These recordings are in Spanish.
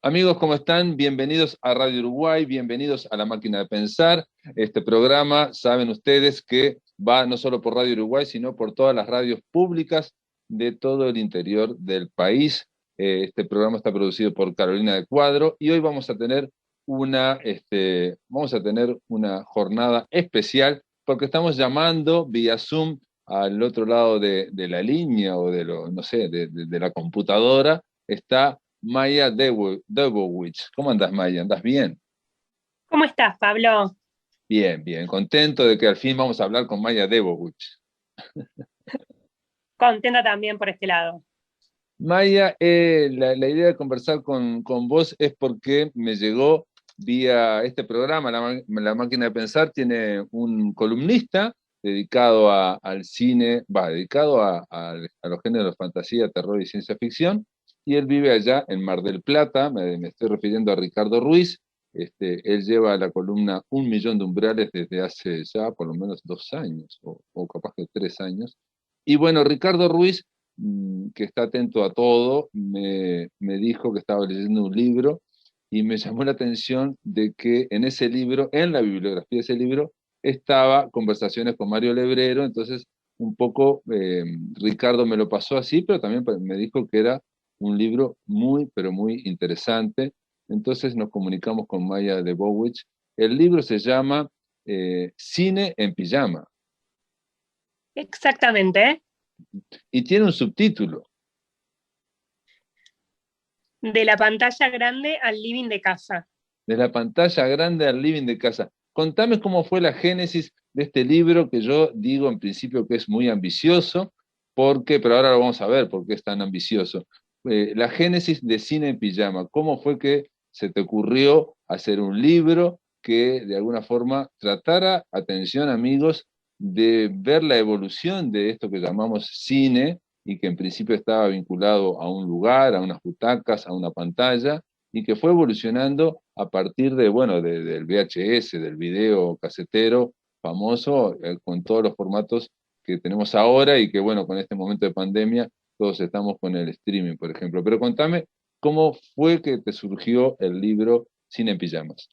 Amigos, ¿cómo están? Bienvenidos a Radio Uruguay, bienvenidos a La Máquina de Pensar. Este programa, saben ustedes que va no solo por Radio Uruguay, sino por todas las radios públicas de todo el interior del país. Este programa está producido por Carolina de Cuadro y hoy vamos a tener una jornada especial porque estamos llamando vía Zoom al otro lado de la línea o no sé, de la computadora. Está Maya Debowitz. ¿Cómo andás, Maya? ¿Andás bien? ¿Cómo estás, Pablo? Bien, bien. Contento de que al fin vamos a hablar con Maya Debowitz. Contenta también por este lado. Maya, la idea de conversar con vos es porque me llegó vía este programa, La Máquina de Pensar, tiene un columnista dedicado al cine, dedicado a los géneros de fantasía, terror y ciencia ficción, y él vive allá en Mar del Plata. Me estoy refiriendo a Ricardo Ruiz. Él lleva la columna Un Millón de Umbrales desde hace ya por lo menos 2 años, o capaz que 3 años. Y bueno, Ricardo Ruiz, que está atento a todo, me dijo que estaba leyendo un libro y me llamó la atención de que en ese libro, en la bibliografía de ese libro, estaba Conversaciones con Mario Lebrero. Entonces un poco Ricardo me lo pasó así, pero también me dijo que era un libro muy, pero muy interesante. Entonces nos comunicamos con Maya Debowitz. El libro se llama Cine en Pijama Exactamente, y tiene un subtítulo: de la pantalla grande al living de casa. De la pantalla grande al living de casa. Contame cómo fue la génesis de este libro, que yo digo en principio que es muy ambicioso, pero ahora lo vamos a ver por qué es tan ambicioso. La génesis de Cine en Pijama, ¿cómo fue que se te ocurrió hacer un libro que de alguna forma tratara, atención amigos, de ver la evolución de esto que llamamos cine y que en principio estaba vinculado a un lugar, a unas butacas, a una pantalla, y que fue evolucionando a partir del VHS, del video casetero famoso, con todos los formatos que tenemos ahora y que, bueno, con este momento de pandemia, todos estamos con el streaming, por ejemplo. Pero contame, ¿cómo fue que te surgió el libro Cine en Pijamas?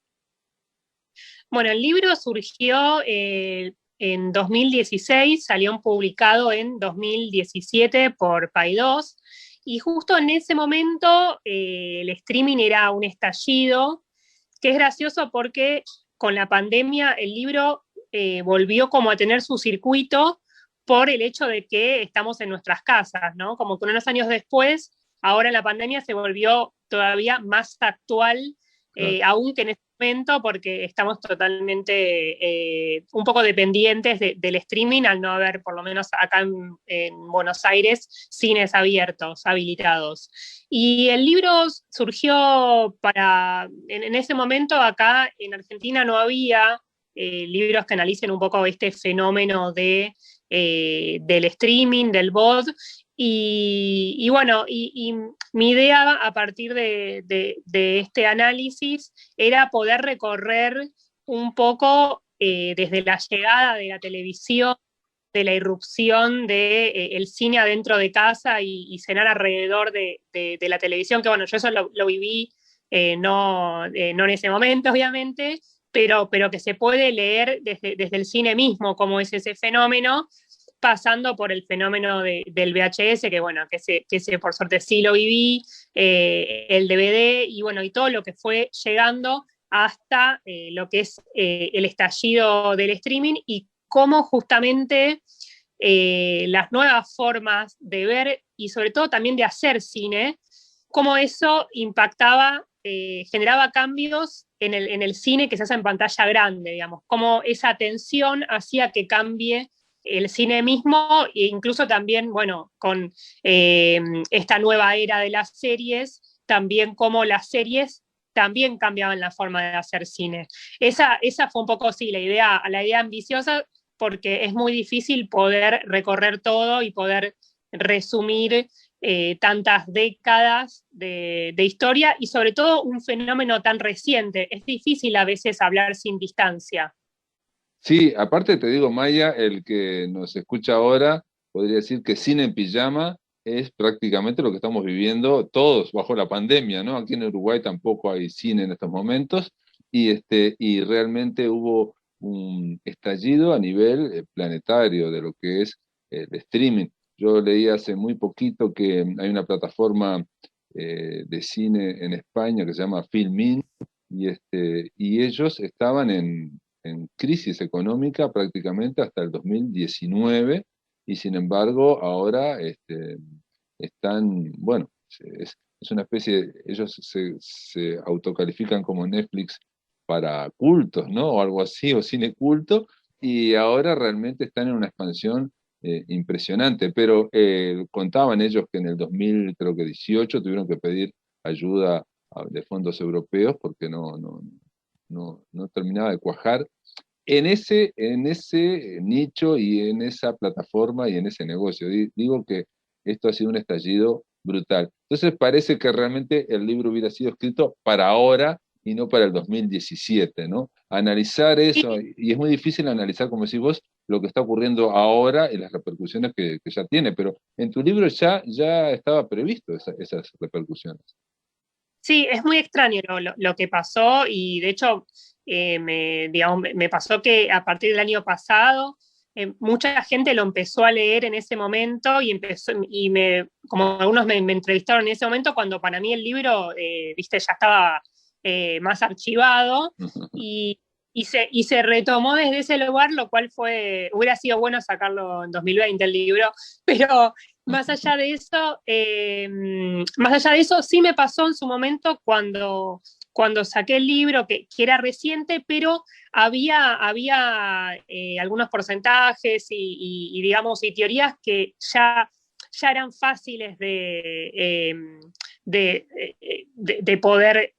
Bueno, el libro surgió en 2016, salió publicado en 2017 por Paidós, y justo en ese momento el streaming era un estallido, que es gracioso porque con la pandemia el libro volvió como a tener su circuito por el hecho de que estamos en nuestras casas, ¿no? Como que unos años después, ahora en la pandemia se volvió todavía más actual, Claro. aún que en ese momento, porque estamos totalmente un poco dependientes del streaming al no haber, por lo menos acá en Buenos Aires, cines abiertos, habilitados. Y el libro surgió en ese momento acá en Argentina no había libros que analicen un poco este fenómeno del streaming, del VOD, y bueno, y mi idea a partir de este análisis era poder recorrer un poco desde la llegada de la televisión, de la irrupción del cine adentro de casa y cenar alrededor de la televisión, que bueno, yo eso lo viví, no en ese momento, obviamente, pero que se puede leer desde el cine mismo, cómo es ese fenómeno, pasando por el fenómeno del VHS, que bueno, que ese por suerte sí lo viví, el DVD y bueno, y todo lo que fue llegando hasta lo que es el estallido del streaming y cómo justamente las nuevas formas de ver y sobre todo también de hacer cine, cómo eso impactaba, generaba cambios en el cine que se hace en pantalla grande, digamos, cómo esa atención hacía que cambie el cine mismo e incluso también, bueno, con esta nueva era de las series, también cómo las series también cambiaban la forma de hacer cine. Esa fue un poco, sí, la idea ambiciosa, porque es muy difícil poder recorrer todo y poder resumir tantas décadas de historia y sobre todo un fenómeno tan reciente. Es difícil a veces hablar sin distancia. Sí, aparte te digo, Maya, el que nos escucha ahora podría decir que Cine en Pijama es prácticamente lo que estamos viviendo todos bajo la pandemia, ¿no? Aquí en Uruguay tampoco hay cine en estos momentos, y realmente hubo un estallido a nivel planetario de lo que es el streaming. Yo leí hace muy poquito que hay una plataforma de cine en España que se llama Filmin, y ellos estaban en crisis económica prácticamente hasta el 2019, y sin embargo ahora están, bueno, es una especie, ellos se autocalifican como Netflix para cultos, ¿no? O algo así, o cine culto, y ahora realmente están en una expansión impresionante, pero contaban ellos que en el 2000, creo que 18, tuvieron que pedir ayuda de fondos europeos porque no terminaba de cuajar en ese nicho y en esa plataforma y en ese negocio. Digo que esto ha sido un estallido brutal. Entonces parece que realmente el libro hubiera sido escrito para ahora y no para el 2017, ¿no? Analizar eso, y es muy difícil analizar, como decís vos, lo que está ocurriendo ahora y las repercusiones que ya tiene, pero en tu libro ya estaba previsto esas repercusiones. Sí, es muy extraño lo que pasó y de hecho digamos, me pasó que a partir del año pasado mucha gente lo empezó a leer en ese momento y empezó como algunos me entrevistaron en ese momento cuando para mí el libro, viste, ya estaba más archivado y, y se retomó desde ese lugar, lo cual hubiera sido bueno sacarlo en 2020 el libro, pero más allá de eso, sí me pasó en su momento cuando saqué el libro, que era reciente, pero había algunos porcentajes digamos, y teorías que ya eran fáciles de poder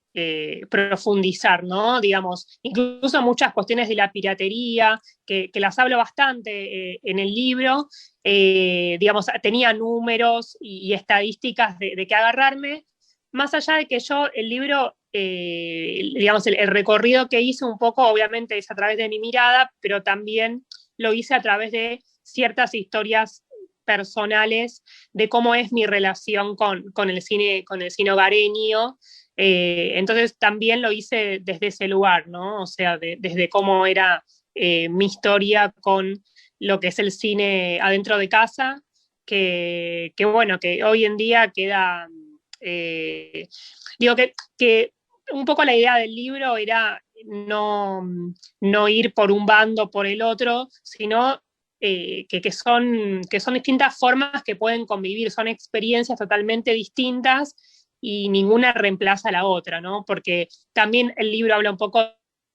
profundizar, ¿no? Digamos, incluso muchas cuestiones de la piratería, que las hablo bastante en el libro, digamos, tenía números y estadísticas de qué agarrarme, más allá de que yo el libro, digamos, el recorrido que hice un poco, obviamente es a través de mi mirada, pero también lo hice a través de ciertas historias personales de cómo es mi relación con el cine hogareño. Entonces también lo hice desde ese lugar, ¿no? O sea, desde cómo era mi historia con lo que es el cine adentro de casa, bueno, que hoy en día queda, digo que un poco la idea del libro era no ir por un bando o por el otro, sino que son distintas formas que pueden convivir, son experiencias totalmente distintas y ninguna reemplaza a la otra, ¿no? Porque también el libro habla un poco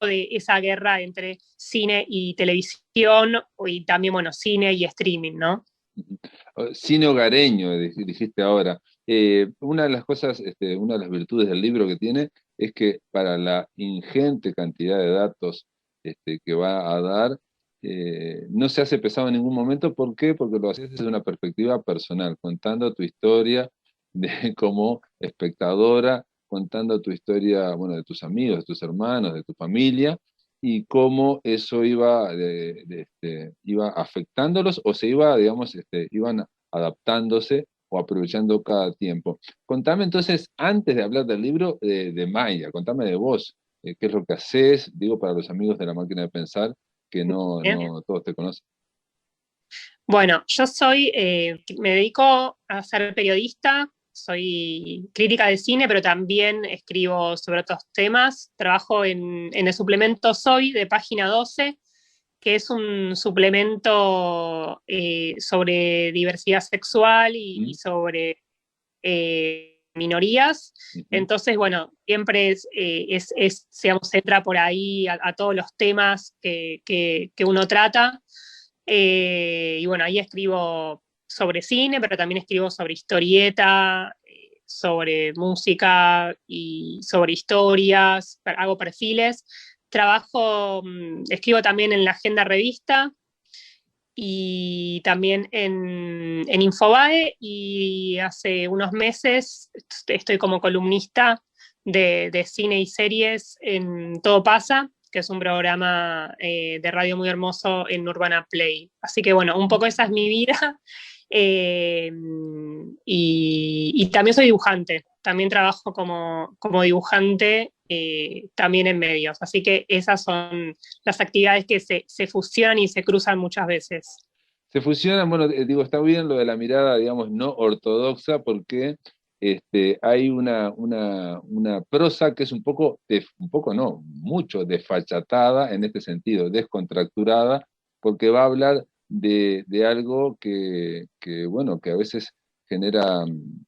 de esa guerra entre cine y televisión y también, bueno, cine y streaming, ¿no? Cine hogareño, dijiste ahora. Una de las cosas, una de las virtudes del libro que tiene es que para la ingente cantidad de datos que va a dar, no se hace pesado en ningún momento. ¿Por qué? Porque lo haces desde una perspectiva personal, contando tu historia como espectadora, contando tu historia, bueno, de tus amigos, de tus hermanos, de tu familia, y cómo eso iba afectándolos o se iba, digamos, iban adaptándose o aprovechando cada tiempo. Contame entonces, antes de hablar del libro, de Maya, contame de vos, qué es lo que haces, digo, para los amigos de La Máquina de Pensar, que no todos te conocen. Bueno, me dedico a ser periodista, soy crítica de cine, pero también escribo sobre otros temas. Trabajo en el suplemento Soy de Página 12, que es un suplemento sobre diversidad sexual y ¿Mm? sobre minorías. Ujú. Entonces, bueno, siempre se entra por ahí a todos los temas que uno trata. Y bueno, ahí escribo sobre cine, pero también escribo sobre historieta, sobre música y sobre historias, hago perfiles. Escribo también en la Agenda Revista y también en Infobae, y hace unos meses estoy como columnista de cine y series en Todo Pasa, que es un programa de radio muy hermoso en Urbana Play. Así que bueno, un poco esa es mi vida Eh, y también soy dibujante, también trabajo como dibujante también en medios, así que esas son las actividades que se fusionan y se cruzan muchas veces. Se fusionan, bueno, digo, está bien lo de la mirada, digamos, no ortodoxa, porque hay una prosa que es un poco no, mucho desfachatada en este sentido, descontracturada, porque va a hablar de algo bueno, que a veces genera,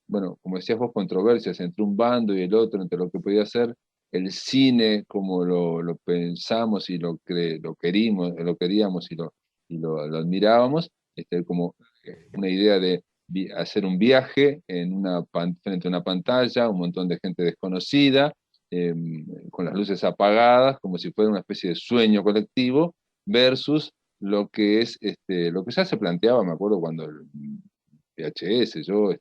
bueno, como decías vos, controversias entre un bando y el otro, entre lo que podía ser el cine como lo pensamos y lo queríamos, lo admirábamos, como una idea de hacer un viaje frente a una pantalla, un montón de gente desconocida, eh, con las luces apagadas, como si fuera una especie de sueño colectivo, versus lo que ya se planteaba, me acuerdo cuando el VHS, yo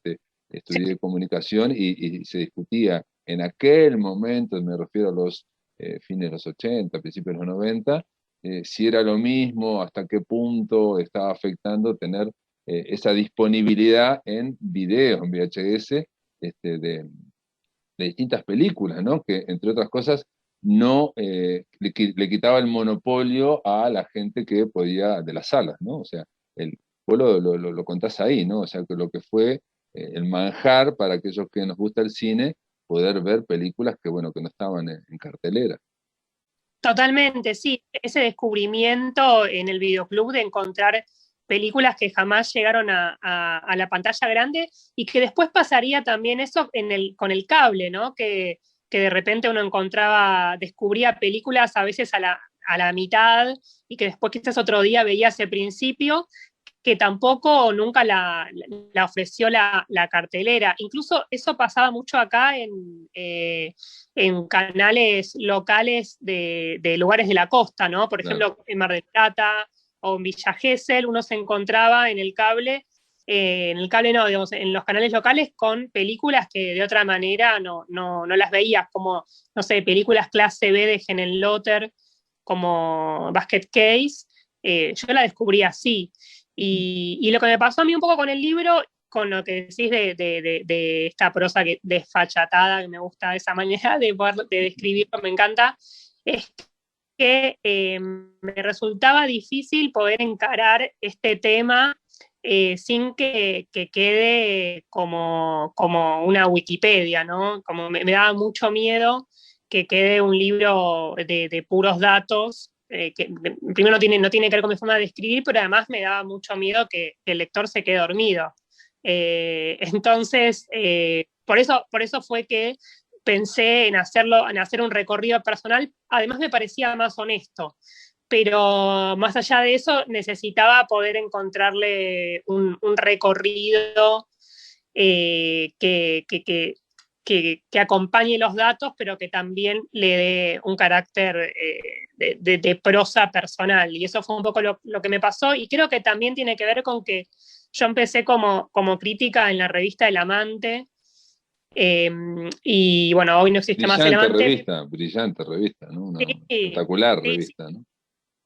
estudié comunicación y se discutía en aquel momento, me refiero a los fines de los 80, principios de los 90, si era lo mismo, hasta qué punto estaba afectando tener esa disponibilidad en videos, en VHS, de distintas películas, ¿no? Que entre otras cosas no le quitaba el monopolio a la gente que podía, de las salas, ¿no? O sea, vos lo contás ahí, ¿no? O sea, que lo que fue el manjar para aquellos que nos gusta el cine, poder ver películas que, bueno, que no estaban en cartelera. Totalmente, sí. Ese descubrimiento en el videoclub de encontrar películas que jamás llegaron a la pantalla grande y que después pasaría también eso con el cable, ¿no? Que de repente uno descubría películas a veces a la mitad y que después quizás otro día veía ese principio que tampoco nunca la ofreció la cartelera. Incluso eso pasaba mucho acá en canales locales de lugares de la costa, ¿no? Por Claro. ejemplo, en Mar del Plata o en Villa Gesell, uno se encontraba en el cable no, digamos, en los canales locales con películas que de otra manera no las veías, como, no sé, películas clase B de Lotter, como Basket Case, yo la descubrí así. Y lo que me pasó a mí un poco con el libro, con lo que decís de esta prosa desfachatada, que me gusta esa manera de describirlo, me encanta, es que me resultaba difícil poder encarar este tema sin que quede como una Wikipedia, ¿no? Como me daba mucho miedo que quede un libro de puros datos, que primero no tiene que ver con mi forma de escribir, pero además me daba mucho miedo que el lector se quede dormido. Entonces, por eso fue que pensé en hacer un recorrido personal, además me parecía más honesto, pero más allá de eso necesitaba poder encontrarle un recorrido que acompañe los datos, pero que también le dé un carácter de prosa personal. Y eso fue un poco lo que me pasó, y creo que también tiene que ver con que yo empecé como crítica en la revista El Amante, y bueno, hoy no existe más El Amante. Brillante revista, ¿no? Una Sí, espectacular sí, sí, revista, ¿no?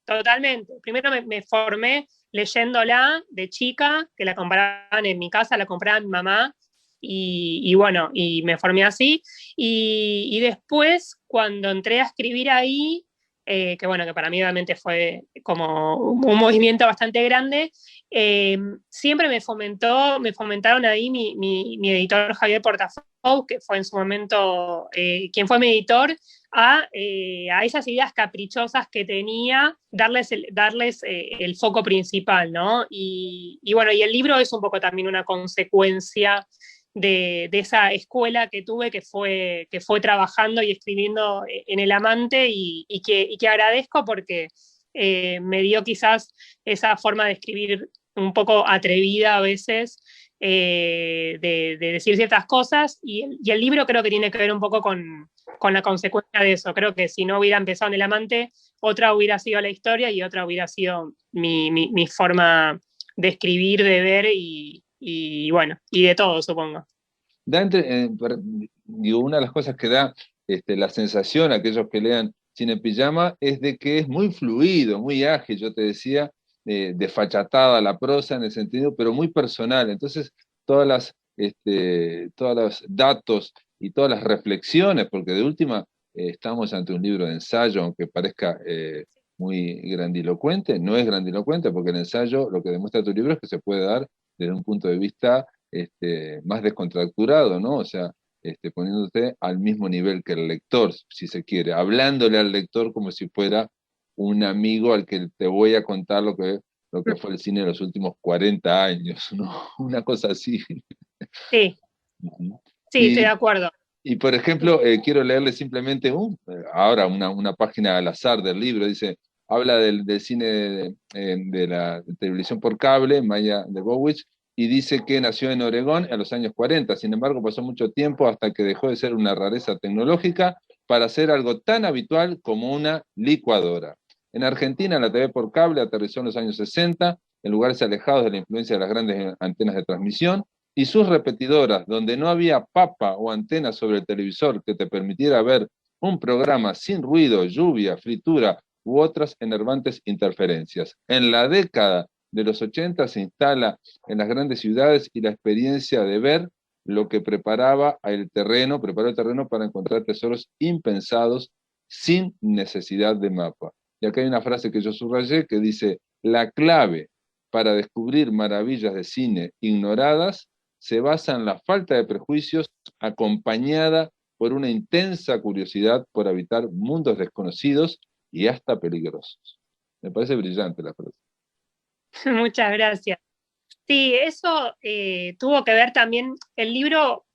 totalmente. Primero me formé leyéndola de chica, que la compraban en mi casa, la compraba mi mamá, y bueno, y me formé así. Y después, cuando entré a escribir ahí, que bueno, que para mí obviamente fue como un movimiento bastante grande, eh, siempre me fomentaron ahí mi editor Javier Portafaux, que fue en su momento quien fue mi editor, a esas ideas caprichosas que tenía, darles el foco principal, ¿no? Y bueno, y el libro es un poco también una consecuencia de esa escuela que tuve, que fue trabajando y escribiendo en El Amante, y que agradezco porque me dio quizás esa forma de escribir un poco atrevida a veces, de decir ciertas cosas, y el libro creo que tiene que ver un poco con la consecuencia de eso. Creo que si no hubiera empezado en El Amante, otra hubiera sido la historia y otra hubiera sido mi forma de escribir, de ver y bueno, y de todo, supongo. Digo, una de las cosas que da la sensación a aquellos que lean Cine en Pijama es de que es muy fluido, muy ágil, yo te decía, desfachatada la prosa en el sentido, pero muy personal. Entonces, todos los datos y todas las reflexiones, porque de última estamos ante un libro de ensayo, aunque parezca muy grandilocuente, no es grandilocuente, porque el ensayo, lo que demuestra tu libro es que se puede dar desde un punto de vista más descontracturado, ¿no? O sea, poniéndote al mismo nivel que el lector, si se quiere, hablándole al lector como si fuera un amigo al que te voy a contar lo que fue el cine en los últimos 40 años, ¿no? Una cosa así. Sí, Ujú. sí, estoy de Y, acuerdo. y, por ejemplo, quiero leerle simplemente ahora una página al azar del libro, dice, habla del cine de la televisión por cable, Maya Debowicz, y dice que nació en Oregón en los años 40, sin embargo pasó mucho tiempo hasta que dejó de ser una rareza tecnológica para ser algo tan habitual como una licuadora. En Argentina la TV por cable aterrizó en los años 60, en lugares alejados de la influencia de las grandes antenas de transmisión, y sus repetidoras, donde no había papa o antena sobre el televisor que te permitiera ver un programa sin ruido, lluvia, fritura u otras enervantes interferencias. En la década de los 80 se instala en las grandes ciudades y la experiencia de ver lo que preparó el terreno para encontrar tesoros impensados sin necesidad de mapa. Y acá hay una frase que yo subrayé que dice, la clave para descubrir maravillas de cine ignoradas se basa en la falta de prejuicios acompañada por una intensa curiosidad por habitar mundos desconocidos y hasta peligrosos. Me parece brillante la frase. Muchas gracias. Sí, eso tuvo que ver también, el libro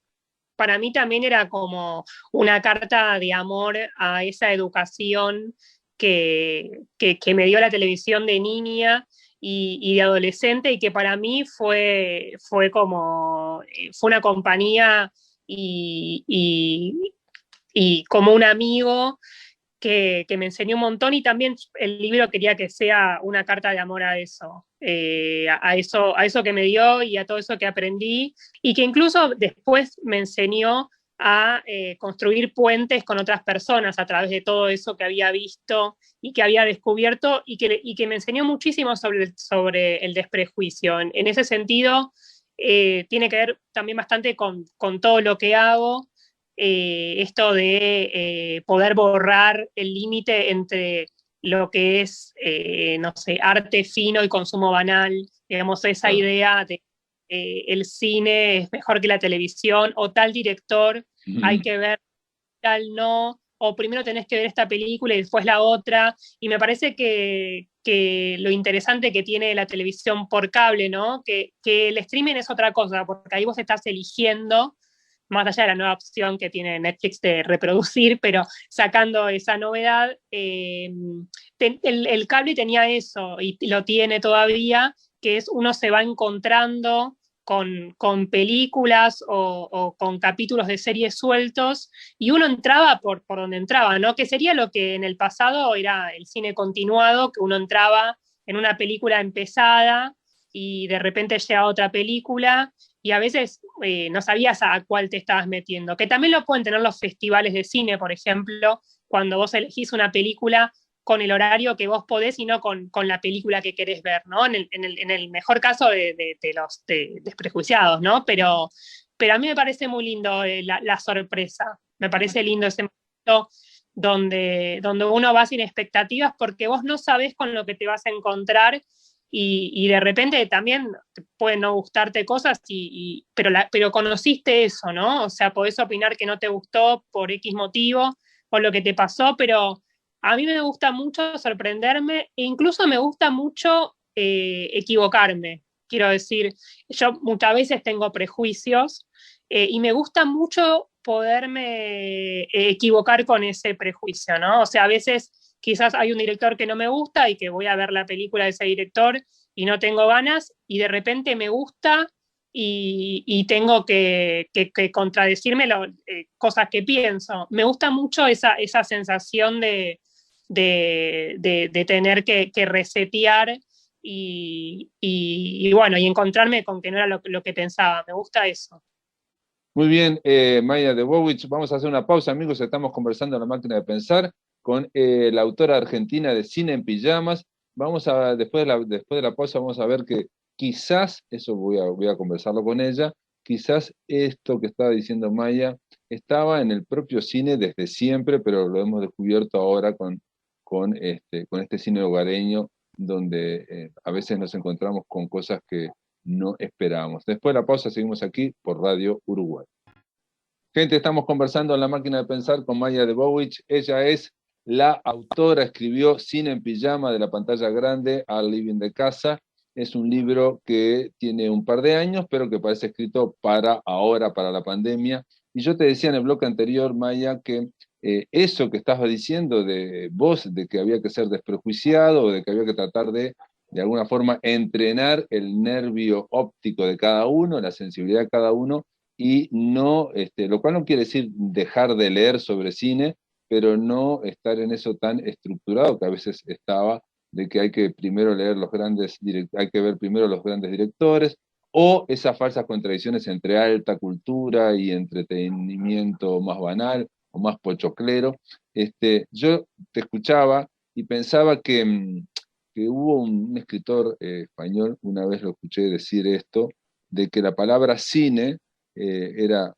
para mí también era como una carta de amor a esa educación que me dio la televisión de niña y de adolescente y que para mí fue como, fue una compañía y como un amigo que me enseñó un montón y también el libro quería que sea una carta de amor a eso, a eso que me dio y a todo eso que aprendí y que incluso después me enseñó a construir puentes con otras personas a través de todo eso que había visto y que había descubierto y que me enseñó muchísimo sobre el desprejuicio. En ese sentido, tiene que ver también bastante con todo lo que hago esto de poder borrar el límite entre lo que es, no sé, arte fino y consumo banal, digamos, esa Claro. idea de el cine es mejor que la televisión, o tal director hay que ver, tal no, o primero tenés que ver esta película y después la otra, y me parece que lo interesante que tiene la televisión por cable, ¿no? Que el streaming es otra cosa, porque ahí vos estás eligiendo más allá de la nueva opción que tiene Netflix de reproducir, pero sacando esa novedad, el cable tenía eso y lo tiene todavía, que es uno se va encontrando con películas o con capítulos de series sueltos y uno entraba por donde entraba, ¿no? Que sería lo que en el pasado era el cine continuado, que uno entraba en una película empezada y de repente llega otra película y a veces no sabías a cuál te estabas metiendo, que también lo pueden tener los festivales de cine, por ejemplo, cuando vos elegís una película con el horario que vos podés y no con la película que querés ver, ¿no? En el mejor caso de los desprejuiciados, ¿no? Pero a mí me parece muy lindo la sorpresa, me parece lindo ese momento donde uno va sin expectativas porque vos no sabés con lo que te vas a encontrar y de repente también pueden no gustarte cosas, pero conociste eso, ¿no? O sea, podés opinar que no te gustó por X motivo o lo que te pasó, pero a mí me gusta mucho sorprenderme e incluso me gusta mucho equivocarme. Quiero decir, yo muchas veces tengo prejuicios y me gusta mucho poderme equivocar con ese prejuicio, ¿no? O sea, a veces quizás hay un director que no me gusta y que voy a ver la película de ese director y no tengo ganas y de repente me gusta y tengo que contradecirme cosas que pienso. Me gusta mucho esa sensación de tener que resetear y bueno, y encontrarme con que no era lo que pensaba. Me gusta eso. Muy bien, Maya Debowicz, vamos a hacer una pausa, amigos. Estamos conversando en la máquina de pensar con la autora argentina de Cine en Pijamas después de la pausa vamos a ver que quizás, eso voy a conversarlo con ella, quizás esto que estaba diciendo Maya estaba en el propio cine desde siempre, pero lo hemos descubierto ahora con este cine hogareño, donde a veces nos encontramos con cosas que no esperábamos. Después de la pausa seguimos aquí por Radio Uruguay. Gente, estamos conversando en La Máquina de Pensar con Maya Debowicz. Ella es la autora, escribió Cine en Pijama, de la pantalla grande al living de casa. Es un libro que tiene un par de años, pero que parece escrito para ahora, para la pandemia. Y yo te decía en el bloque anterior, Maya, que eso que estabas diciendo de vos, de que había que ser desprejuiciado, o de que había que tratar de alguna forma, entrenar el nervio óptico de cada uno, la sensibilidad de cada uno, y no, lo cual no quiere decir dejar de leer sobre cine, pero no estar en eso tan estructurado que a veces estaba, de que hay que primero leer hay que ver primero los grandes directores, o esas falsas contradicciones entre alta cultura y entretenimiento más banal o más pochoclero. Yo te escuchaba y pensaba que hubo un escritor español, una vez lo escuché decir esto, de que la palabra cine era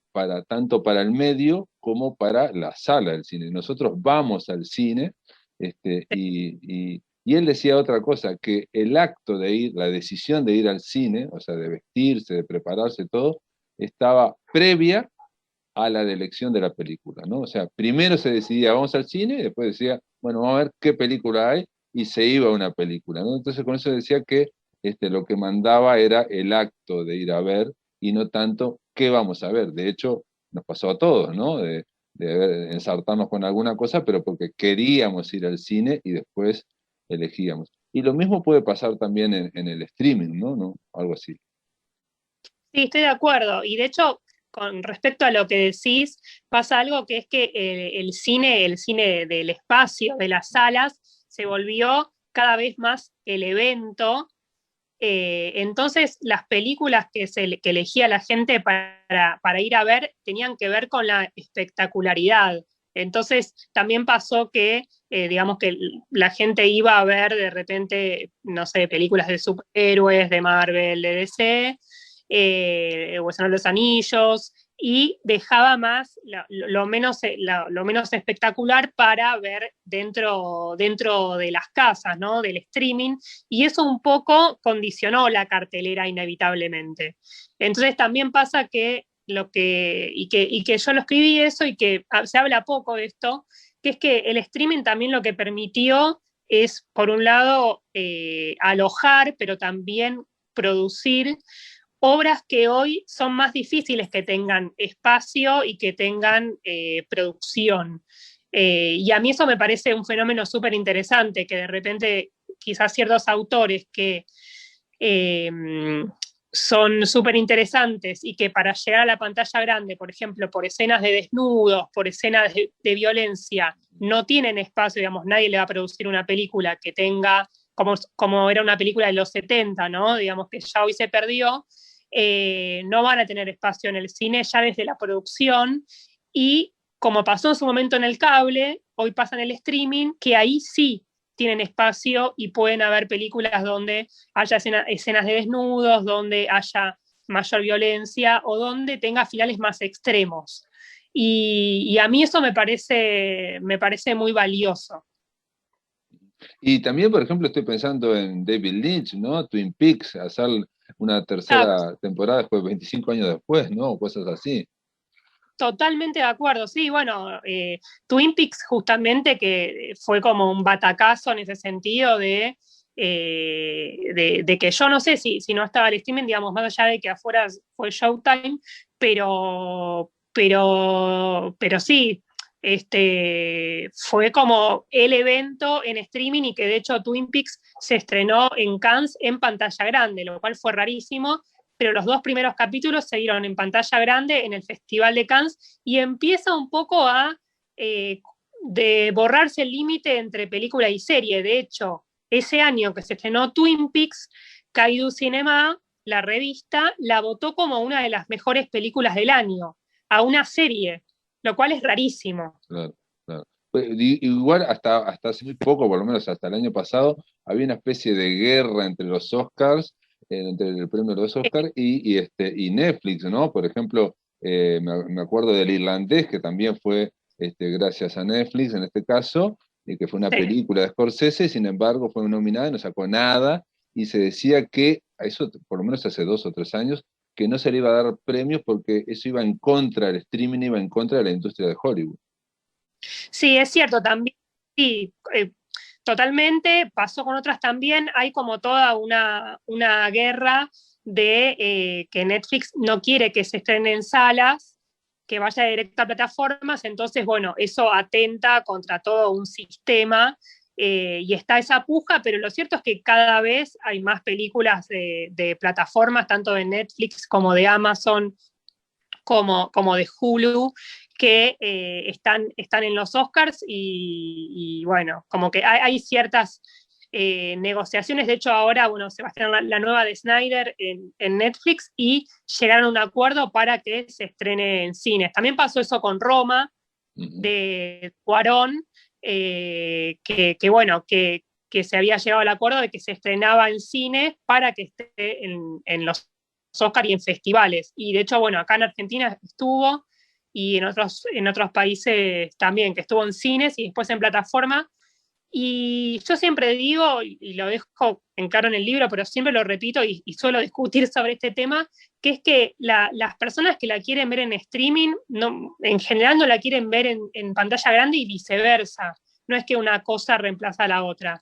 tanto para el medio como para la sala del cine. Nosotros vamos al cine, y él decía otra cosa, que el acto de ir, la decisión de ir al cine, o sea, de vestirse, de prepararse, todo, estaba previa a la de elección de la película, ¿no? O sea, primero se decidía, vamos al cine, y después decía, bueno, vamos a ver qué película hay, y se iba a una película, ¿no? Entonces con eso decía que lo que mandaba era el acto de ir a ver, y no tanto qué vamos a ver. De hecho, nos pasó a todos, ¿no? Ensartarnos con alguna cosa, pero porque queríamos ir al cine y después elegíamos. Y lo mismo puede pasar también en el streaming, ¿no? ¿No? Algo así. Sí, estoy de acuerdo. Y de hecho, con respecto a lo que decís, pasa algo que es que el cine del espacio, de las salas, se volvió cada vez más el evento. Entonces, las películas que elegía la gente para ir a ver tenían que ver con la espectacularidad. Entonces, también pasó que, digamos que la gente iba a ver de repente, no sé, películas de superhéroes, de Marvel, de DC, o Señor de los Anillos, y dejaba más lo menos espectacular para ver dentro de las casas, ¿no? Del streaming, y eso un poco condicionó la cartelera inevitablemente. Entonces también pasa que y que yo lo escribí eso y que se habla poco de esto, que es que el streaming también lo que permitió es, por un lado, alojar, pero también producir obras que hoy son más difíciles que tengan espacio y que tengan producción. Y a mí eso me parece un fenómeno súper interesante, que de repente quizás ciertos autores que eh, son súper interesantes y que para llegar a la pantalla grande, por ejemplo, por escenas de desnudos, por escenas de violencia, no tienen espacio, digamos, nadie le va a producir una película que tenga, como era una película de los 70, ¿no? Digamos que ya hoy se perdió, no van a tener espacio en el cine ya desde la producción, y como pasó en su momento en el cable, hoy pasa en el streaming, que ahí sí tienen espacio y pueden haber películas donde haya escenas de desnudos, donde haya mayor violencia o donde tenga finales más extremos. Y a mí eso me parece muy valioso. Y también, por ejemplo, estoy pensando en David Lynch, ¿no? Twin Peaks, hacer una Ah, tercera temporada después, 25 años después, ¿no? Cosas así. totalmente de acuerdo, sí, bueno, Twin Peaks justamente que fue como un batacazo en ese sentido de que yo no sé si no estaba el streaming, digamos, más allá de que afuera fue Showtime, pero sí, fue como el evento en streaming, y que de hecho Twin Peaks se estrenó en Cannes en pantalla grande, lo cual fue rarísimo, pero los dos primeros capítulos se dieron en pantalla grande en el Festival de Cannes, y empieza un poco eh, de borrarse el límite entre película y serie. De hecho, ese año que se estrenó Twin Peaks, Kaiju Cinema, la revista, la votó como una de las mejores películas del año, a una serie, lo cual es rarísimo. Claro, claro. Igual hasta hace muy poco, por lo menos hasta el año pasado, había una especie de guerra entre los Oscars, entre el premio de los Oscars y Netflix, ¿no? Por ejemplo, me acuerdo del Irlandés, que también fue gracias a Netflix en este caso, y que fue una Sí. película de Scorsese, sin embargo fue nominada y no sacó nada, y se decía que, a eso por lo menos hace 2 o 3 años, que no se le iba a dar premios porque eso iba en contra del streaming, iba en contra de la industria de Hollywood. Sí, es cierto, también, sí, totalmente, pasó con otras también, hay como toda una guerra de que Netflix no quiere que se estrene en salas, que vaya directo a plataformas, entonces, bueno, eso atenta contra todo un sistema y está esa puja, pero lo cierto es que cada vez hay más películas de plataformas, tanto de Netflix como de Amazon, como de Hulu, que están en los Oscars y bueno, como que hay ciertas negociaciones. De hecho, ahora, bueno, se va a estrenar la nueva de Snyder en Netflix y llegaron a un acuerdo para que se estrene en cines. También pasó eso con Roma, de Cuarón, bueno, que se había llegado al acuerdo de que se estrenaba en cine para que esté en los Oscar y en festivales. Y de hecho, bueno, acá en Argentina estuvo y en otros países también, que estuvo en cines y después en plataforma. Y yo siempre digo, y lo dejo en claro en el libro, pero siempre lo repito y suelo discutir sobre este tema, que es que las personas que la quieren ver en streaming, no, en general no la quieren ver en pantalla grande y viceversa. No es que una cosa reemplaza a la otra.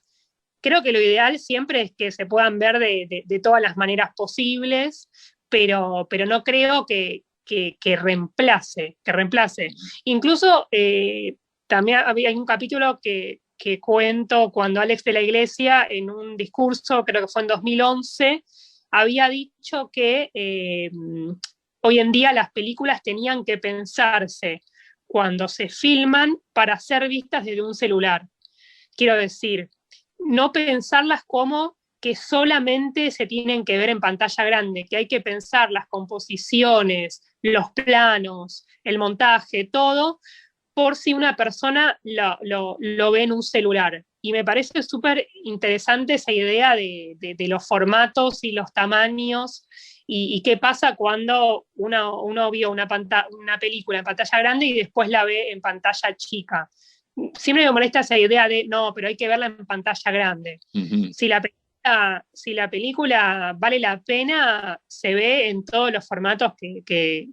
Creo que lo ideal siempre es que se puedan ver de todas las maneras posibles, pero no creo que reemplace. Incluso también hay un capítulo que cuento cuando Alex de la Iglesia, en un discurso, creo que fue en 2011, había dicho que hoy en día las películas tenían que pensarse cuando se filman para ser vistas desde un celular. Quiero decir, no pensarlas como que solamente se tienen que ver en pantalla grande, que hay que pensar las composiciones, los planos, el montaje, todo, por si una persona lo ve en un celular. Y me parece súper interesante esa idea de los formatos y los tamaños y qué pasa cuando uno vio una película en pantalla grande y después la ve en pantalla chica. Siempre me molesta esa idea de, no, pero hay que verla en pantalla grande. Ujú. Si la película vale la pena, se ve en todos los formatos que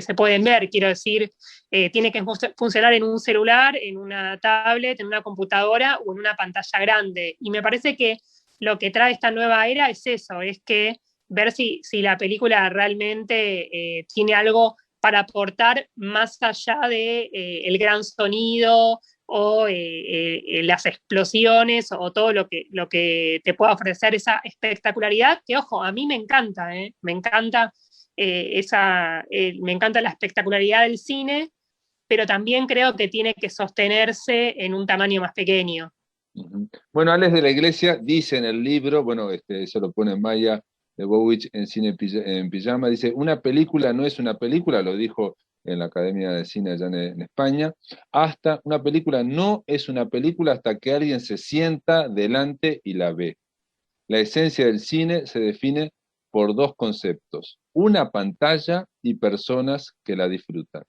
se pueden ver. Quiero decir, tiene que funcionar en un celular, en una tablet, en una computadora o en una pantalla grande. Y me parece que lo que trae esta nueva era es eso, es que ver si la película realmente tiene algo para aportar más allá de el gran sonido o las explosiones o todo lo que te pueda ofrecer esa espectacularidad, que ojo, a mí me encanta, me encanta me encanta la espectacularidad del cine, pero también creo que tiene que sostenerse en un tamaño más pequeño. Ujú. Bueno, Alex de la Iglesia dice en el libro, bueno, eso lo pone Maya de Bowich en Cine en Pijama, dice, una película no es una película, lo dijo en la Academia de Cine allá en España, hasta una película no es una película hasta que alguien se sienta delante y la ve. La esencia del cine se define por dos conceptos, una pantalla y personas que la disfrutan.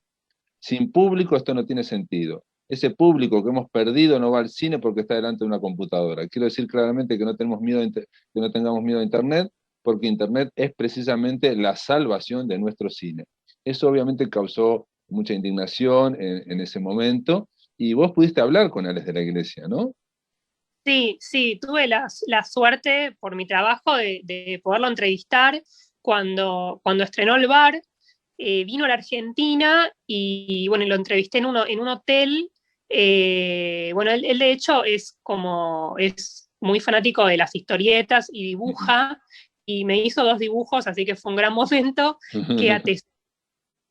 Sin público esto no tiene sentido. Ese público que hemos perdido no va al cine porque está delante de una computadora. Quiero decir claramente que no tenemos miedo que no tengamos miedo a Internet, porque Internet es precisamente la salvación de nuestro cine. Eso obviamente causó mucha indignación en ese momento, y vos pudiste hablar con Alex de la Iglesia, ¿no? Sí, sí, tuve la suerte por mi trabajo de poderlo entrevistar cuando estrenó el bar. Vino a la Argentina y bueno, lo entrevisté en un hotel. Bueno, él de hecho es muy fanático de las historietas y dibuja, y me hizo 2 dibujos, así que fue un gran momento que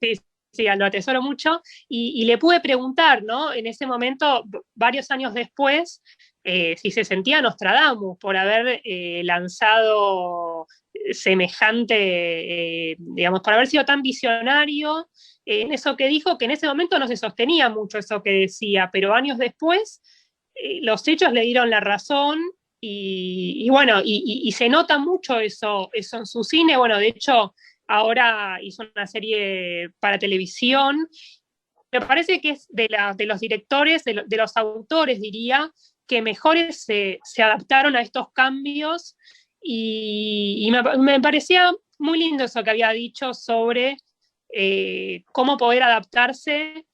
sí, sí, lo atesoro mucho, y le pude preguntar, ¿no? En ese momento, varios años después, si se sentía Nostradamus por haber lanzado semejante, digamos, por haber sido tan visionario en eso que dijo, que en ese momento no se sostenía mucho eso que decía, pero años después los hechos le dieron la razón y bueno, y se nota mucho eso en su cine. Bueno, de hecho, ahora hizo una serie para televisión. Me parece que es de los directores, de los autores, diría, que mejores se adaptaron a estos cambios y me parecía muy lindo eso que había dicho sobre cómo poder adaptarse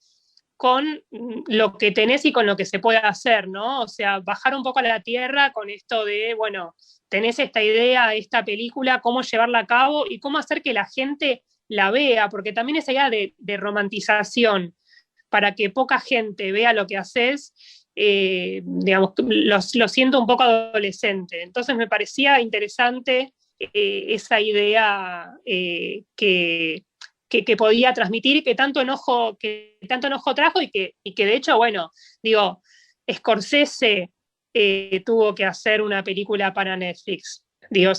con lo que tenés y con lo que se puede hacer, ¿no? O sea, bajar un poco a la tierra con esto de, bueno, tenés esta idea, esta película, cómo llevarla a cabo y cómo hacer que la gente la vea, porque también esa idea de romantización para que poca gente vea lo que haces, digamos, lo siento un poco adolescente. Entonces me parecía interesante esa idea que podía transmitir, que tanto enojo trajo y que de hecho, bueno, digo, Scorsese tuvo que hacer una película para Netflix. Digo,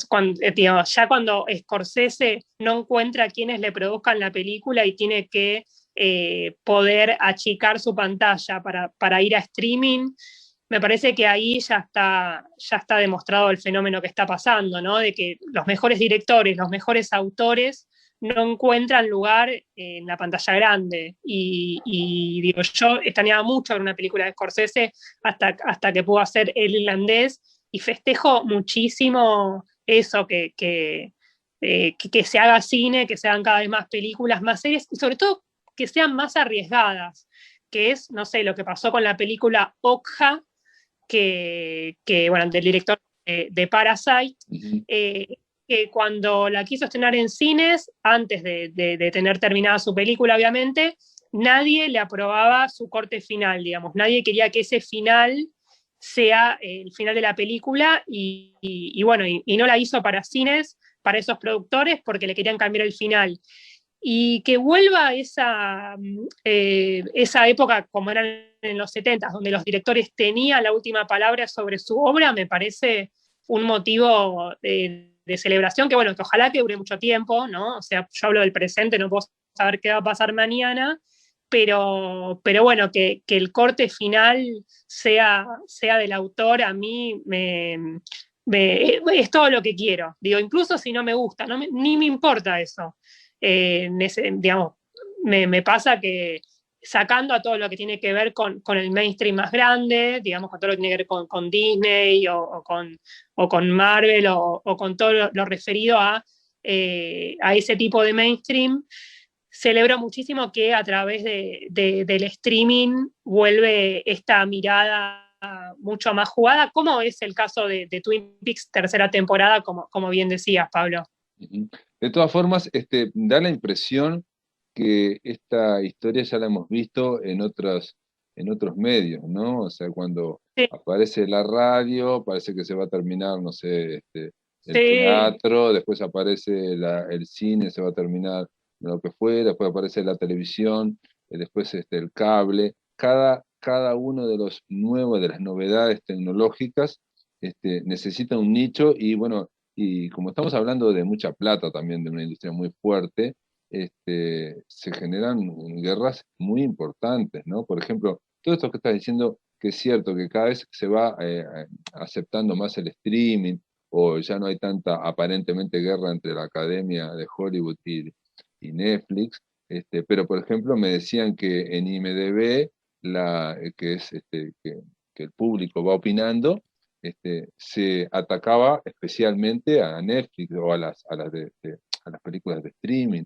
ya cuando Scorsese no encuentra quienes le produzcan la película y tiene que poder achicar su pantalla para ir a streaming, me parece que ahí ya está demostrado el fenómeno que está pasando, ¿no? De que los mejores directores, los mejores autores no encuentran lugar en la pantalla grande. Y digo, yo extrañaba mucho ver una película de Scorsese hasta que pudo hacer El Irlandés y festejo muchísimo eso, que se haga cine, que se hagan cada vez más películas, más series, y sobre todo que sean más arriesgadas, que es, no sé, lo que pasó con la película Okja, bueno, del director de Parasite, que cuando la quiso estrenar en cines, antes de tener terminada su película, obviamente, nadie le aprobaba su corte final, digamos, nadie quería que ese final sea el final de la película bueno, y no la hizo para cines, para esos productores, porque le querían cambiar el final. Y que vuelva esa época como eran en los 70, donde los directores tenían la última palabra sobre su obra, me parece un motivo de celebración que, bueno, que ojalá que dure mucho tiempo, ¿no? O sea, yo hablo del presente, no puedo saber qué va a pasar mañana, pero bueno, que el corte final sea del autor, a mí es todo lo que quiero. Digo, incluso si no me gusta, ni me importa eso. Digamos, me pasa que sacando a todo lo que tiene que ver con el mainstream más grande, digamos, con todo lo que tiene que ver con Disney o con Marvel o con todo lo referido a ese tipo de mainstream, celebro muchísimo que a través del streaming vuelve esta mirada mucho más jugada, como es el caso de Twin Peaks tercera temporada, como bien decías, Pablo. De todas formas, da la impresión que esta historia ya la hemos visto en otros medios, ¿no? O sea, cuando Sí, aparece la radio, parece que se va a terminar, no sé, el sí, teatro, después aparece el cine, se va a terminar lo que fue, después aparece la televisión, después el cable. Cada uno de los nuevos, de las novedades tecnológicas, necesita un nicho y bueno, y como estamos hablando de mucha plata también, de una industria muy fuerte, se generan guerras muy importantes, ¿no? Por ejemplo, todo esto que estás diciendo, que es cierto que cada vez se va aceptando más el streaming, o ya no hay tanta aparentemente guerra entre la academia de Hollywood y Netflix, pero por ejemplo me decían que en IMDb, que es que el público va opinando, se atacaba especialmente a Netflix o a las películas de streaming.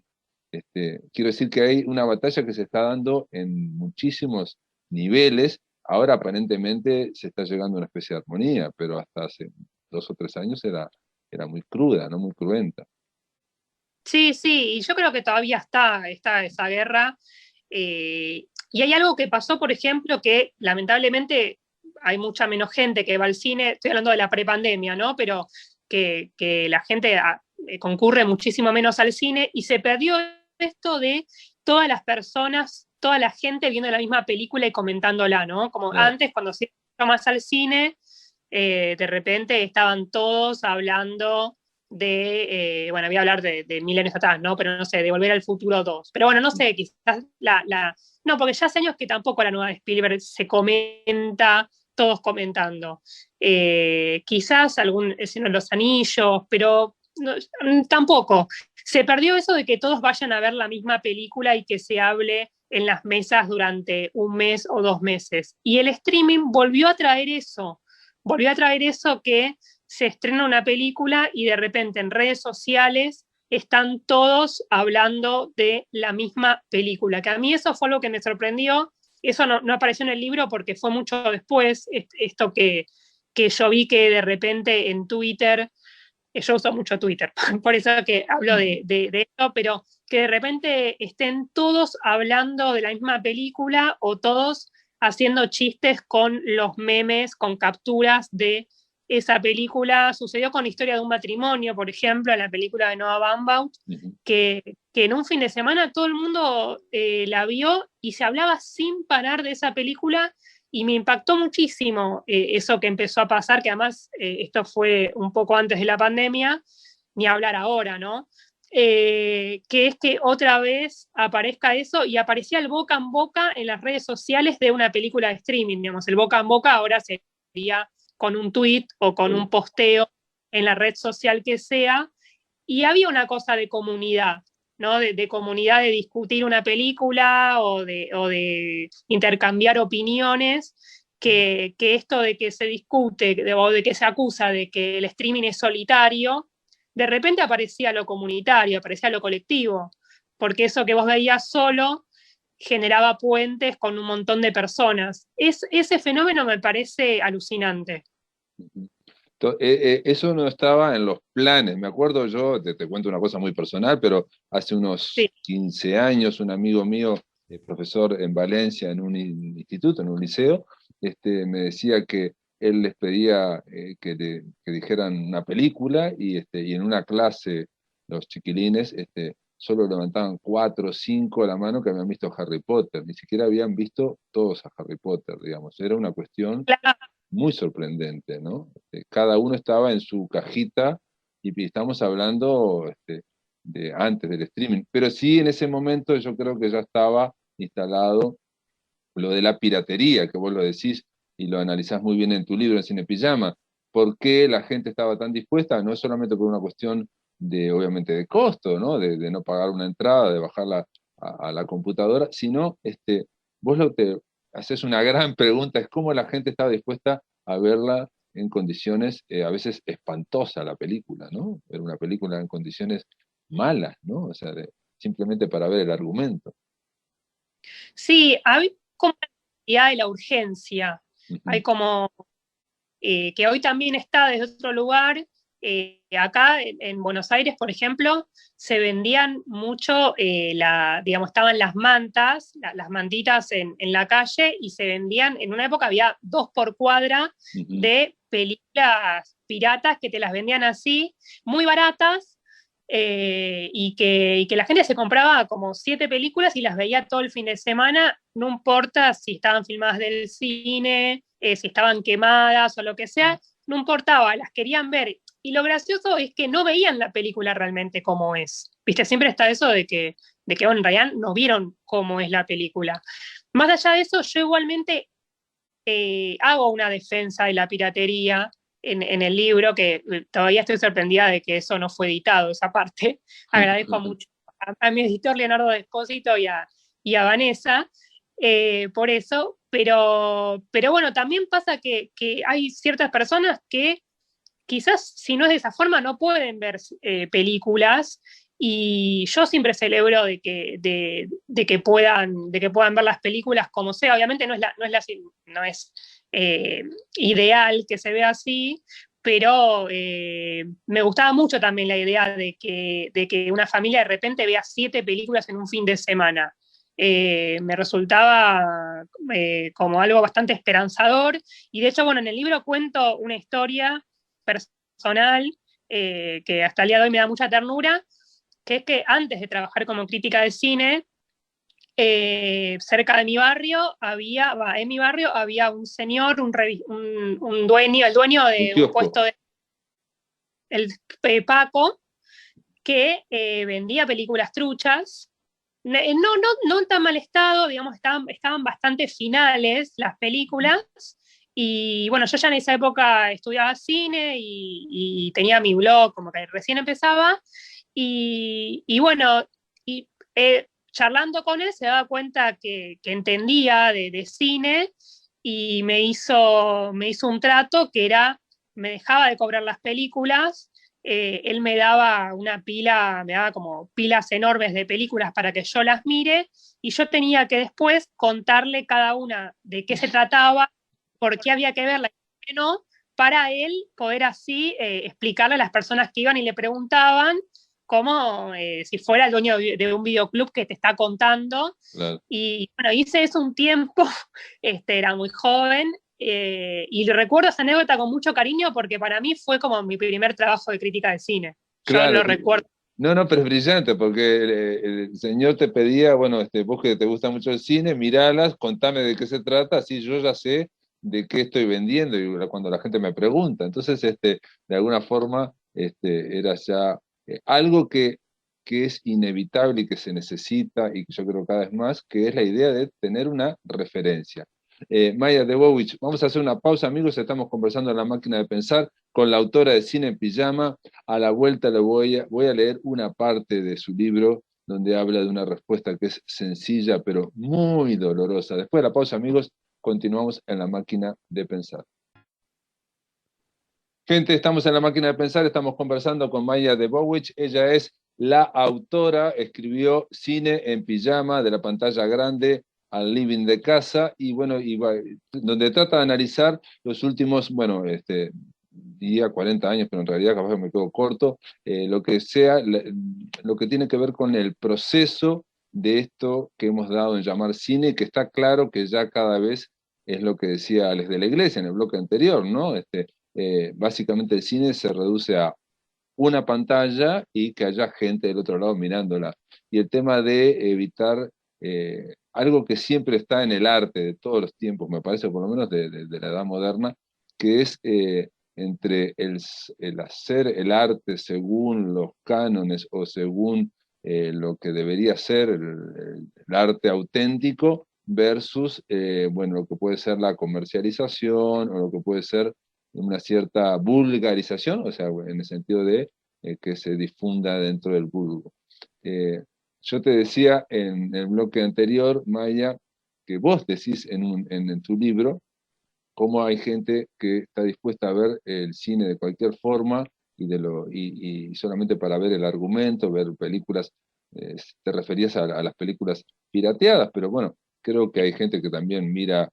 Quiero decir que hay una batalla que se está dando en muchísimos niveles. Ahora aparentemente se está llegando a una especie de armonía, pero hasta hace 2 o 3 años era muy cruda, ¿no? Muy cruenta. sí, sí, y yo creo que todavía está esa guerra. Y hay algo que pasó, por ejemplo, que lamentablemente hay mucha menos gente que va al cine, estoy hablando de la prepandemia, ¿no? Pero que la gente concurre muchísimo menos al cine y se perdió esto de todas las personas, toda la gente viendo la misma película y comentándola, ¿no? Como Claro. antes, cuando se iba más al cine, de repente estaban todos hablando bueno, voy a hablar de 1000 años atrás, ¿no? Pero no sé, de Volver al Futuro 2. Pero bueno, no sé, quizás no, porque ya hace años que tampoco la nueva de Spielberg se comenta, todos comentando. Quizás algún El Señor de los Anillos, pero no, tampoco. Se perdió eso de que todos vayan a ver la misma película y que se hable en las mesas durante un mes o 2 meses. Y el streaming volvió a traer eso que se estrena una película y de repente en redes sociales están todos hablando de la misma película, que a mí eso fue lo que me sorprendió. Eso no apareció en el libro porque fue mucho después, esto que yo vi que de repente en Twitter, yo uso mucho Twitter, por eso que hablo de esto, pero que de repente estén todos hablando de la misma película o todos haciendo chistes con los memes, con capturas de esa película. Sucedió con Historia de un matrimonio, por ejemplo, en la película de Noah Baumbach, que en un fin de semana todo el mundo la vio y se hablaba sin parar de esa película y me impactó muchísimo eso que empezó a pasar, que además esto fue un poco antes de la pandemia, ni hablar ahora, ¿no? Que es que otra vez aparezca eso y aparecía el boca en boca en las redes sociales de una película de streaming, digamos, el boca en boca ahora sería con un tweet o con un posteo en la red social que sea, y había una cosa de comunidad, ¿no? De comunidad, de discutir una película o de intercambiar opiniones, que esto de que se discute o de que se acusa de que el streaming es solitario, de repente aparecía lo comunitario, aparecía lo colectivo, porque eso que vos veías solo generaba puentes con un montón de personas. Ese fenómeno me parece alucinante. Eso no estaba en los planes. Me acuerdo yo, te cuento una cosa muy personal, pero hace unos Sí. 15 años un amigo mío, profesor en Valencia en un instituto, en un liceo, me decía que él les pedía que dijeran una película y en una clase los chiquilines solo levantaban 4 o 5 la mano que habían visto Harry Potter, ni siquiera habían visto todos a Harry Potter, digamos. Era una cuestión Claro. muy sorprendente, ¿no? Cada uno estaba en su cajita y estamos hablando de antes del streaming, pero sí en ese momento yo creo que ya estaba instalado lo de la piratería, que vos lo decís y lo analizás muy bien en tu libro en Cine Pijama. ¿Por qué la gente estaba tan dispuesta? No es solamente por una cuestión de, obviamente, de costo, ¿no? De no pagar una entrada, de bajarla a la computadora, sino vos te haces una gran pregunta, es cómo la gente estaba dispuesta a verla en condiciones a veces espantosas la película, ¿no? Era una película en condiciones malas, ¿no? O sea, simplemente para ver el argumento. Sí, hay como la necesidad de la urgencia, hay Ujú. como que hoy también está desde otro lugar. Acá en Buenos Aires, por ejemplo, se vendían mucho, digamos, estaban las mantas, las mantitas en la calle y se vendían, en una época había 2 por cuadra Ujú. de películas piratas que te las vendían así, muy baratas, y que la gente se compraba como 7 películas y las veía todo el fin de semana, no importa si estaban filmadas del cine, si estaban quemadas o lo que sea, no importaba, las querían ver. Y lo gracioso es que no veían la película realmente como es. Viste, siempre está eso de que bueno, en realidad no vieron cómo es la película. Más allá de eso, yo igualmente hago una defensa de la piratería en el libro, que todavía estoy sorprendida de que eso no fue editado, esa parte. Agradezco mucho a mi editor Leonardo Despósito y a Vanessa por eso, pero bueno, también pasa que hay ciertas personas que quizás si no es de esa forma no pueden ver películas, y yo siempre celebro de que puedan ver las películas como sea. Obviamente no es ideal que se vea así, pero me gustaba mucho también la idea de que una familia de repente vea 7 películas en un fin de semana. Me resultaba como algo bastante esperanzador, y de hecho, bueno, en el libro cuento una historia personal que hasta el día de hoy me da mucha ternura, que es que antes de trabajar como crítica de cine, cerca de mi barrio en mi barrio había un señor, un dueño, el dueño Un de un kiosco. puesto de... Paco, que vendía películas truchas. No en tan mal estado, digamos, estaban bastante finales las películas. Y bueno, yo ya en esa época estudiaba cine y tenía mi blog, como que recién empezaba. Y bueno, y, charlando con él se daba cuenta que entendía de cine y me hizo un trato que era, me dejaba de cobrar las películas, él me daba me daba como pilas enormes de películas para que yo las mire y yo tenía que después contarle cada una de qué se trataba, por qué había que verla y por qué no, para él poder así explicarle a las personas que iban y le preguntaban como si fuera el dueño de un videoclub que te está contando. Claro. Y bueno, hice eso un tiempo, era muy joven, y recuerdo esa anécdota con mucho cariño porque para mí fue como mi primer trabajo de crítica de cine. Yo Claro, lo recuerdo. no, no, pero es brillante porque el señor te pedía, bueno, vos que te gusta mucho el cine, miralas, contame de qué se trata, así yo ya sé de qué estoy vendiendo y cuando la gente me pregunta. Entonces, de alguna forma, era ya algo que es inevitable y que se necesita y que yo creo cada vez más, que es la idea de tener una referencia. Maya Debovich, vamos a hacer una pausa, amigos, estamos conversando en La Máquina de Pensar con la autora de Cine en Pijama. A la vuelta voy a leer una parte de su libro donde habla de una respuesta que es sencilla pero muy dolorosa. Después de la pausa, amigos, continuamos en La Máquina de Pensar. Gente, estamos en La Máquina de Pensar, estamos conversando con Maya Debovich. Ella es la autora, escribió Cine en Pijama, de la pantalla grande al living de casa, y bueno, donde trata de analizar los últimos, bueno, diría 40 años, pero en realidad capaz que me quedo corto, lo que sea, lo que tiene que ver con el proceso de esto que hemos dado en llamar cine, que está claro que ya cada vez es lo que decía Alex de la Iglesia en el bloque anterior, ¿no? Básicamente el cine se reduce a una pantalla y que haya gente del otro lado mirándola. Y el tema de evitar algo que siempre está en el arte de todos los tiempos, me parece, por lo menos de la edad moderna, que es entre el hacer el arte según los cánones o según lo que debería ser el arte auténtico versus, bueno, lo que puede ser la comercialización o lo que puede ser una cierta vulgarización, o sea, en el sentido de que se difunda dentro del vulgo. Yo te decía en el bloque anterior, Maya, que vos decís en tu libro cómo hay gente que está dispuesta a ver el cine de cualquier forma y solamente para ver el argumento, ver películas, te referías a las películas pirateadas, pero bueno, creo que hay gente que también mira,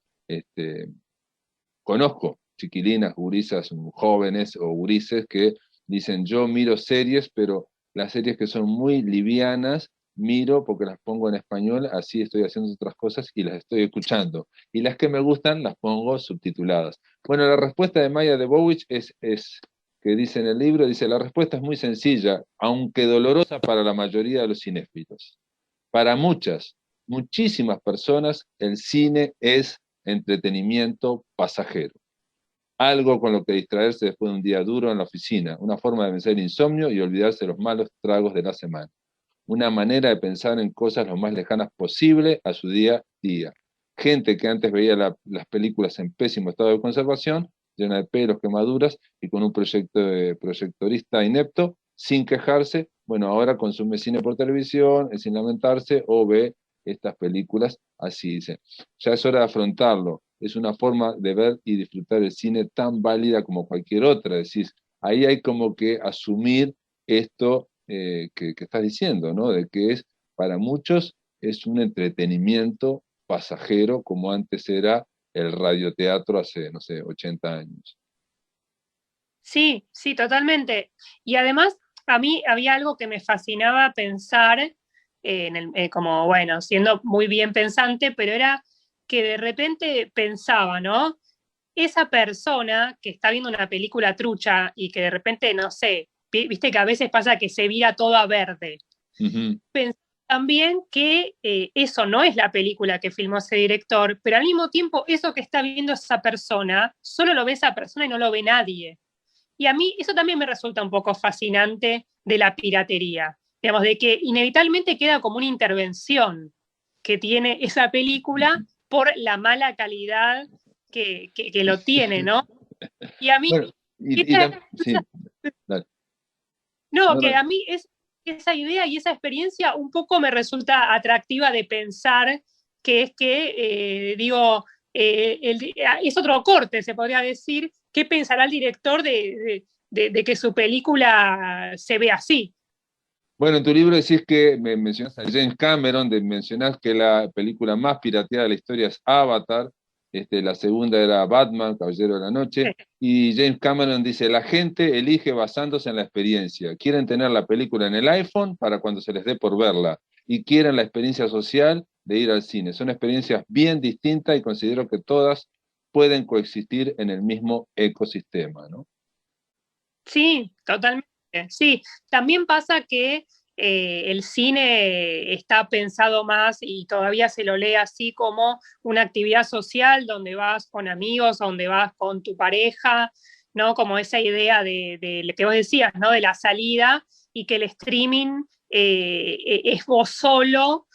conozco chiquilinas, gurisas, jóvenes o gurises que dicen, yo miro series, pero las series que son muy livianas, miro porque las pongo en español, así estoy haciendo otras cosas y las estoy escuchando. Y las que me gustan las pongo subtituladas. Bueno, la respuesta de Maya Debovich es que dice en el libro, dice, la respuesta es muy sencilla, aunque dolorosa para la mayoría de los cinéfilos. Para muchísimas personas, el cine es entretenimiento pasajero, algo con lo que distraerse después de un día duro en la oficina, una forma de vencer el insomnio y olvidarse de los malos tragos de la semana, una manera de pensar en cosas lo más lejanas posible a su día a día. Gente que antes veía las películas en pésimo estado de conservación, llena de pelos, quemaduras y con un proyecto de proyectorista inepto, sin quejarse, bueno, ahora consume cine por televisión, sin lamentarse, o ve estas películas así, dice. Ya es hora de afrontarlo, es una forma de ver y disfrutar el cine tan válida como cualquier otra, decís. Ahí hay como que asumir esto que estás diciendo, ¿no? De que para muchos es un entretenimiento pasajero como antes era el radioteatro hace, no sé, 80 años. Sí, sí, totalmente. Y además, a mí había algo que me fascinaba pensar, como, bueno, siendo muy bien pensante, pero era que de repente pensaba, ¿no? Esa persona que está viendo una película trucha y que de repente, no sé, viste que a veces pasa que se vira todo a verde. Ujú. Pensaba también que eso no es la película que filmó ese director, pero al mismo tiempo eso que está viendo esa persona, solo lo ve esa persona y no lo ve nadie. Y a mí eso también me resulta un poco fascinante de la piratería, digamos, de que inevitablemente queda como una intervención que tiene esa película por la mala calidad que lo tiene, ¿no? Y a mí, Bueno, sí, dale. no, No, que no, a mí esa idea y esa experiencia un poco me resulta atractiva de pensar, que es que, digo, es otro corte, se podría decir, ¿qué pensará el director de que su película se ve así? bueno, en tu libro decís que me mencionás a James Cameron, mencionás que la película más pirateada de la historia es Avatar, la segunda era Batman, Caballero de la Noche, y James Cameron dice, la gente elige basándose en la experiencia. Quieren tener la película en el iPhone para cuando se les dé por verla, y quieren la experiencia social de ir al cine. Son experiencias bien distintas y considero que todas pueden coexistir en el mismo ecosistema, ¿no? Sí, totalmente. Sí, también pasa que el cine está pensado más y todavía se lo lee así como una actividad social donde vas con amigos, donde vas con tu pareja, ¿no? Como esa idea de lo que vos decías, ¿no? De la salida y que el streaming es vos solo.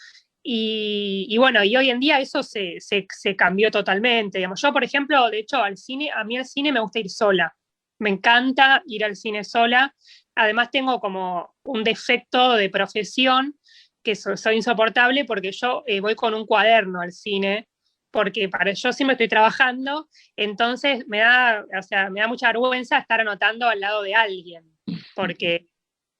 Y bueno, y hoy en día eso se cambió totalmente. Digamos, yo, por ejemplo, de hecho, a mí al cine me gusta ir sola. Me encanta ir al cine sola. Además tengo como un defecto de profesión que soy insoportable porque yo voy con un cuaderno al cine, porque yo siempre estoy trabajando, entonces o sea, me da mucha vergüenza estar anotando al lado de alguien, porque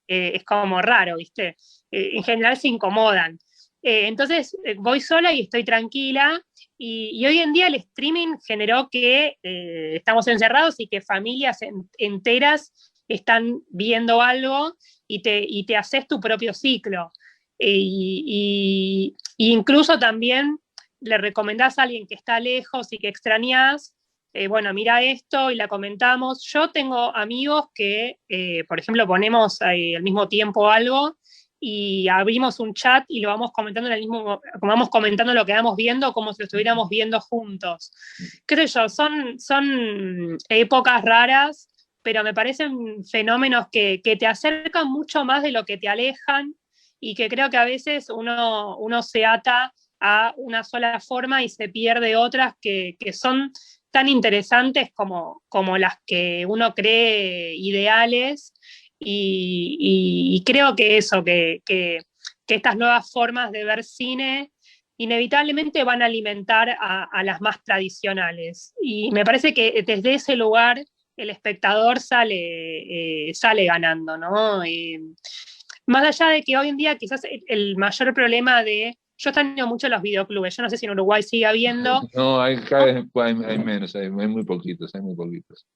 es como raro, ¿viste? En general se incomodan. Entonces voy sola y estoy tranquila. Y hoy en día el streaming generó que estamos encerrados y que familias enteras están viendo algo y te haces tu propio ciclo. Y incluso también le recomendás a alguien que está lejos y que extrañás, bueno, mira esto y la comentamos. Yo tengo amigos que, por ejemplo, ponemos al mismo tiempo algo y abrimos un chat y lo vamos comentando en el mismo, vamos comentando lo que vamos viendo como si lo estuviéramos viendo juntos. ¿Qué sé yo? Son épocas raras, pero me parecen fenómenos que te acercan mucho más de lo que te alejan y que creo que a veces uno se ata a una sola forma y se pierde otras que son tan interesantes como las que uno cree ideales y creo que eso, que estas nuevas formas de ver cine inevitablemente van a alimentar a las más tradicionales. Y me parece que desde ese lugar el espectador sale ganando, ¿no? Más allá de que hoy en día quizás el mayor problema de... Yo extraño mucho los videoclubes, yo no sé si en Uruguay sigue habiendo, No, cada vez hay menos, hay muy poquitos, hay muy poquitos.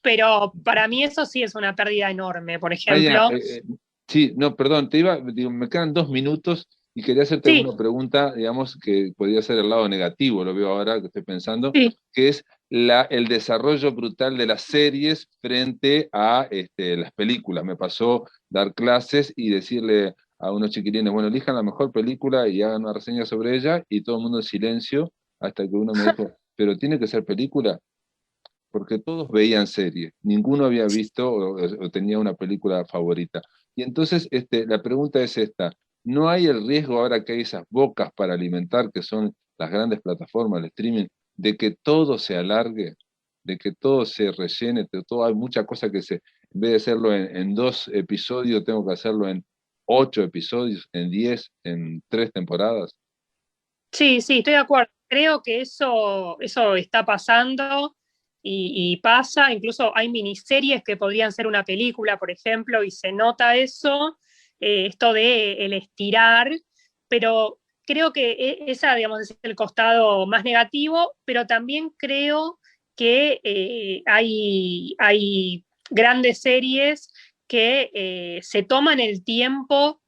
pero para mí eso sí es una pérdida enorme, por Ah, ya, ejemplo. sí, no, perdón, digo, me quedan 2 minutos y quería hacerte Sí, una pregunta, digamos, que podría ser el lado negativo, lo veo ahora que estoy pensando, sí. que es el desarrollo brutal de las series frente a las películas. Me pasó dar clases y decirle a unos chiquilines, bueno, elijan la mejor película y hagan una reseña sobre ella, y todo el mundo en silencio, hasta que uno me dijo, pero tiene que ser película porque todos veían series, ninguno había visto o tenía una película favorita. Y entonces la pregunta es esta, ¿no hay el riesgo ahora que hay esas bocas para alimentar, que son las grandes plataformas, el streaming, de que todo se alargue, de que todo se rellene, hay mucha cosa que en vez de hacerlo en 2 episodios, tengo que hacerlo en 8 episodios, en 10, en 3 temporadas? Sí, sí, estoy de acuerdo. Creo que eso está pasando y pasa. Incluso hay miniseries que podrían ser una película, por ejemplo, y se nota eso, esto de el estirar, pero creo que esa, digamos, es el costado más negativo, pero también creo que hay grandes series que se toman el tiempo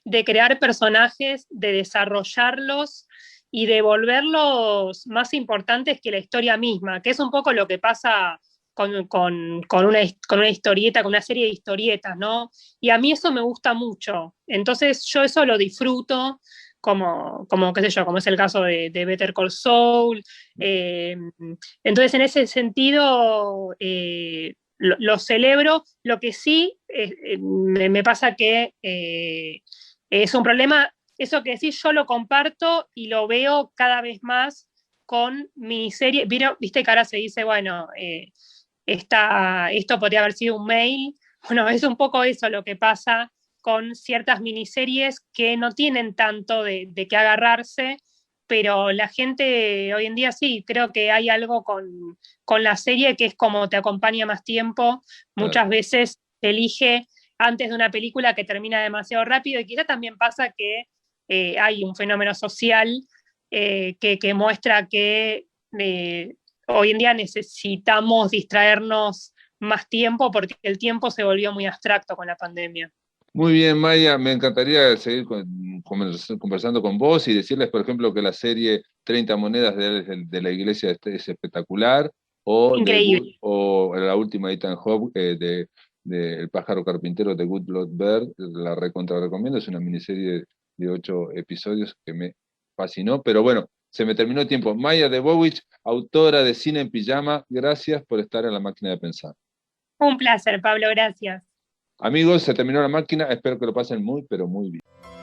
de crear personajes, de desarrollarlos y de volverlos más importantes que la historia misma, que es un poco lo que pasa con una historieta, con una serie de historietas, ¿no? Y a mí eso me gusta mucho. Entonces yo eso lo disfruto, qué sé yo, como es el caso de Better Call Saul. Entonces, en ese sentido, lo celebro. Lo que sí me pasa que es un problema, eso que decís, yo lo comparto y lo veo cada vez más con miniseries. Viste que ahora se dice, bueno, esto podría haber sido un mail. Bueno, es un poco eso lo que pasa con ciertas miniseries que no tienen tanto de qué agarrarse, pero la gente hoy en día sí, creo que hay algo con la serie que es como te acompaña más tiempo. Claro. Muchas veces te elige antes de una película que termina demasiado rápido, y quizá también pasa que hay un fenómeno social que muestra que hoy en día necesitamos distraernos más tiempo porque el tiempo se volvió muy abstracto con la pandemia. Muy bien, Maya, me encantaría seguir conversando con vos y decirles, por ejemplo, que la serie 30 monedas de la iglesia es espectacular, Increíble. o la última Ethan Hawke de El pájaro carpintero de Good Blood Bird, la recontra recomiendo, es una miniserie de 8 episodios que me fascinó, pero bueno, se me terminó el tiempo. Maya Debowicz, autora de Cine en Pijama, gracias por estar en La Máquina de Pensar. Un placer, Pablo, gracias. Amigos, se terminó la máquina, espero que lo pasen muy, pero muy bien.